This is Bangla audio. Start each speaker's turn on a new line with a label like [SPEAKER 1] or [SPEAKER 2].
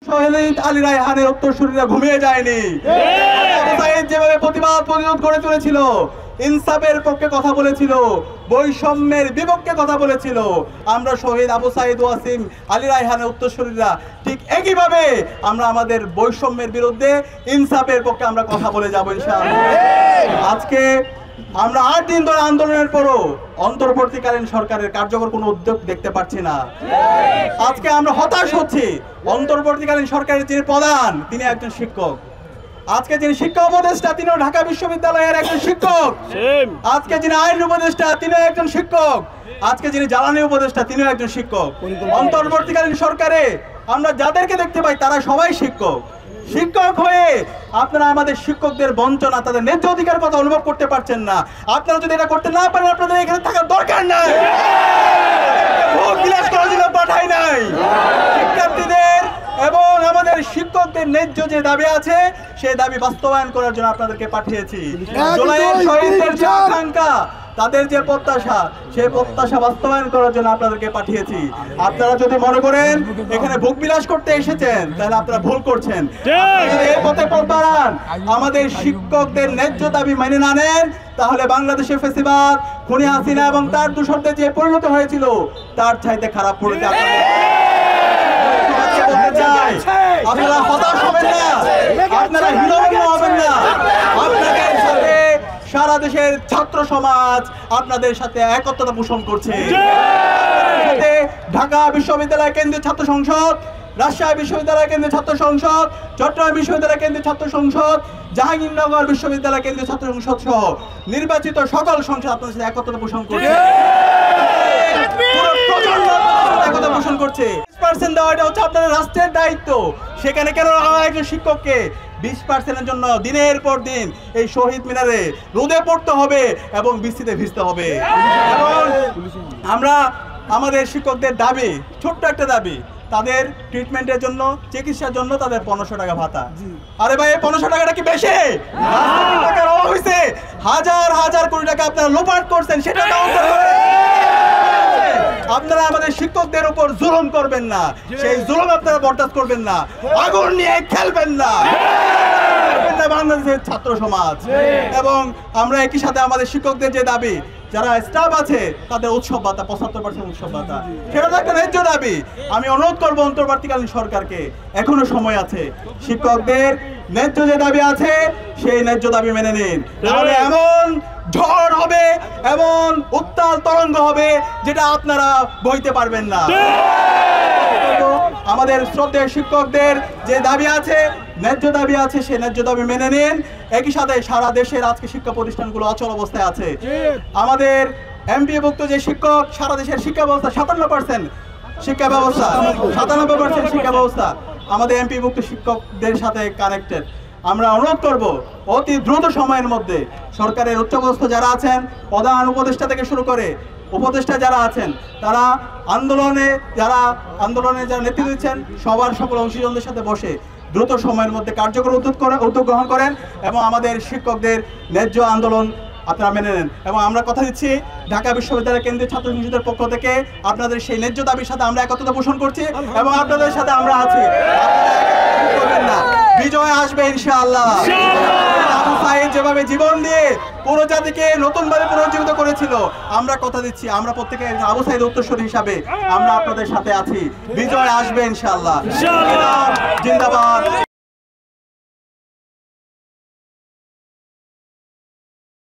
[SPEAKER 1] শহীদ আলী রায়হানের উত্তরসূরিরা ঘুমিয়ে যায়নি। যেভাবে প্রতিবাদ প্রতিরোধ করে চলেছিল, ইনসাফের পক্ষে কথা বলেছিল, বৈষম্যের বিপক্ষে কথা বলেছিল, আমরা শহীদ আবু সাইদ ওয়াসিম আলী রায়হানের উত্তরসূরিরা ঠিক একইভাবে আমরা আমাদের বৈষম্যের বিরুদ্ধে ইনসাফের পক্ষে আমরা কথা বলে যাবো ইনশাআল্লাহ। আজকে আমরা 8 দিন ধরে আন্দোলনের পরও অন্তর্বর্তীকালীন সরকারের কার্যকর কোনো উদ্যোগ দেখতে পাচ্ছি না। আজকে আমরা হতাশ হচ্ছি। অন্তর্বর্তীকালীন সরকারের যিনি প্রধান, তিনি একজন শিক্ষক। আজকে যিনি শিক্ষা উপদেষ্টা, তিনিও ঢাকা বিশ্ববিদ্যালয়ের একজন শিক্ষক। আজকে যিনি আইন উপদেষ্টা, তিনিও একজন শিক্ষক। আজকে যিনি জ্বালানি উপদেষ্টা, তিনিও একজন শিক্ষক। অন্তর্বর্তীকালীন সরকারে আমরা যাদেরকে দেখতে পাই তারা সবাই শিক্ষক। শিক্ষক হয়ে আপনারা আমাদের শিক্ষকদের বঞ্চনা, তাদের ন্যায্য অধিকার কথা অনুভব করতে পারছেন না। আপনারা যদি এটা করতে না পারেন, আপনাদের এখানে থাকার দরকার নাই। ভোট বিলাস করার জন্য পাঠাই নাই। শিক্ষার্থীদের এবং আমাদের শিক্ষকদের ন্যায্য যে দাবি আছে, সেই দাবি বাস্তবায়ন করার জন্য আপনাদেরকে পাঠিয়েছি। জুলাইয়ের শহীদদের যে আকাঙ্ক্ষা, তাদের যে প্রত্যাশা, সেই প্রত্যাশা বাস্তবায়ন করার জন্য আপনাদেরকে পাঠিয়েছি। আপনারা যদি মনে করেন এখানে ভোগ বিলাস করতে এসেছেন, তাহলে আপনারা ভুল করছেন। এই পথে পড়ান, আমাদের শিক্ষকদের ন্যায্য দাবি মেনে না নেন, তাহলে বাংলাদেশে ফ্যাসিবাদ, খুনি হাসিনা এবং তার দূষণদের যে পরিণত হয়েছিল, তার চাইতে খারাপ পরিণতি আপনারা হতাশ হবেন না, আপনারা হীনমন্য হবেন না। আপনাদের সাথে সারা দেশের ছাত্র সমাজ আপনাদের সাথে একত্রতা পোষণ করছে। ঢাকা বিশ্ববিদ্যালয় কেন্দ্রীয় ছাত্র সংসদ, রাজশাহী বিশ্ববিদ্যালয় কেন্দ্রীয় ছাত্র সংসদ, চট্টগ্রাম বিশ্ববিদ্যালয় কেন্দ্রীয় ছাত্র সংসদ, জাহাঙ্গীরনগর বিশ্ববিদ্যালয় কেন্দ্রীয় ছাত্র সংসদ সহ নির্বাচিত সকল সংসদ আপনাদের সাথে একত্রতা পোষণ করছে। একতা পোষণ করছে। 20% দেওয়াটা হচ্ছে আপনাদের রাষ্ট্রের দায়িত্ব। সেখানে কেন একজন শিক্ষককে 20%-এর জন্য দিনের পর দিন এই শহীদ মিনারে রোদে পড়তে হবে এবং বৃষ্টিতে ভিজতে হবে? এবং আমরা আমাদের শিক্ষকদের দাবি, ছোট্ট একটা দাবি, তাদের ট্রিটমেন্টের জন্য, চিকিৎসার জন্য তাদের 1500 টাকা ভাতা। আরে ভাই, এই 1500 টাকাটা কি বেশি? টাকার অভাব হয়েছে, হাজার হাজার কোটি টাকা আপনারা লোপাট করছেন, সেটা আপনারা আমাদের শিক্ষকদের উপর জুলুম করবেন না, সেই জুলুম আপনারা বরদাস্ত করবেন না, আগুন নিয়ে খেলবেন না বাংলাদেশের ছাত্র সমাজ। এবং আমরা একই সাথে আমাদের শিক্ষকদের যে দাবি, যারা স্টাফ আছে তাদের উৎসব ভাতা, 75% উৎসব ভাতা, সেটা তো একটা ন্যায্য দাবি। আমি অনুরোধ করবো অন্তর্বর্তীকালীন সরকারকে, এখনো সময় আছে, শিক্ষকদের ন্যায্য যে দাবি আছে সেই ন্যায্য দাবি মেনে নিন। তাহলে এমন ঝড় হবে, এমন উত্তাল তরঙ্গ হবে, যেটা আপনারা বইতে পারবেন না। আমাদের শ্রদ্ধেয় শিক্ষকদের যে দাবি আছে, ন্যায্য দাবি আছে, সেই ন্যায্য দাবি মেনে নিন। একই সাথে সারা দেশের আজকে শিক্ষা প্রতিষ্ঠানগুলো অচল অবস্থায় আছে। আমাদের এমপিভুক্ত যে শিক্ষক, সারা দেশের শিক্ষা ব্যবস্থা 57% শিক্ষা ব্যবস্থা, 97% শিক্ষা ব্যবস্থা আমাদের এমপিভুক্ত শিক্ষকদের সাথে কানেক্টেড। আমরা অনুরোধ করব অতি দ্রুত সময়ের মধ্যে সরকারের উচ্চপদস্থ যারা আছেন, প্রধান উপদেষ্টা থেকে শুরু করে উপদেষ্টা যারা আছেন, তারা আন্দোলনে যারা নেতৃত্ব দিচ্ছেন, সবার সকল অংশীজনদের সাথে বসে দ্রুত সময়ের মধ্যে কার্যকর উদ্যোগ গ্রহণ করেন এবং আমাদের শিক্ষকদের ন্যায্য আন্দোলন আপনারা মেনে নেন। এবং আমরা কথা দিচ্ছি, ঢাকা বিশ্ববিদ্যালয় কেন্দ্রীয় ছাত্র সংসদের পক্ষ থেকে আপনাদের সেই ন্যায্য দাবির সাথে আমরা একত্রতা পোষণ করছি এবং আপনাদের সাথে আমরা আছি। না, বিজয় আসবে ইনশাআল্লাহ। আবু সাইদ যেভাবে জীবন দিয়ে পুরো জাতিকে নতুনভাবে পুনর্জীবিত করেছিল, আমরা কথা দিচ্ছি, আমরা প্রত্যেকে আবু সাইদ উত্তরসূরি হিসাবে আমরা আপনাদের সাথে আছি। বিজয় আসবে ইনশাআল্লাহ।